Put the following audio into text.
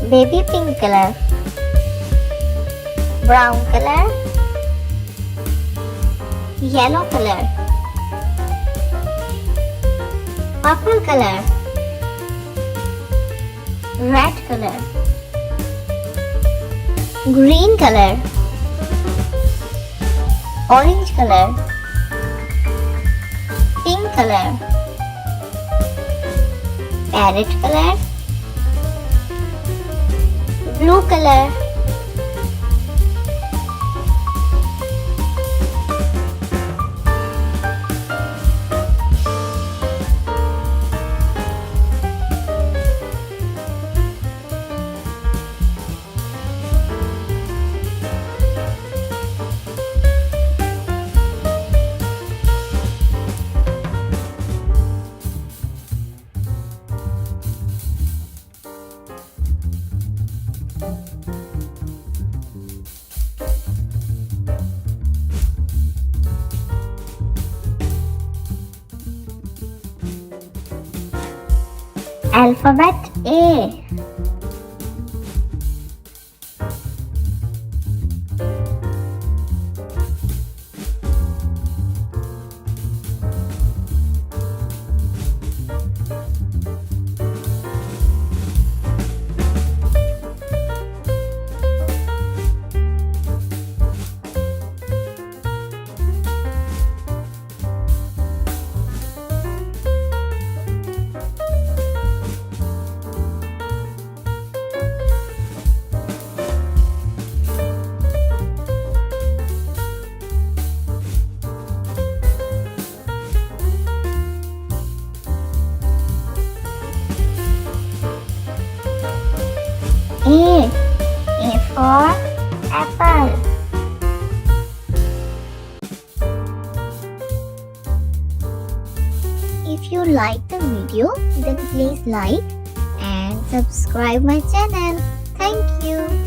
baby pink color, brown color, yellow color, purple color, red color, green color, orange color, pink color, parrot color, blue color, alphabet A. A for apple. If you like the video, then please like and subscribe my channel. Thank you.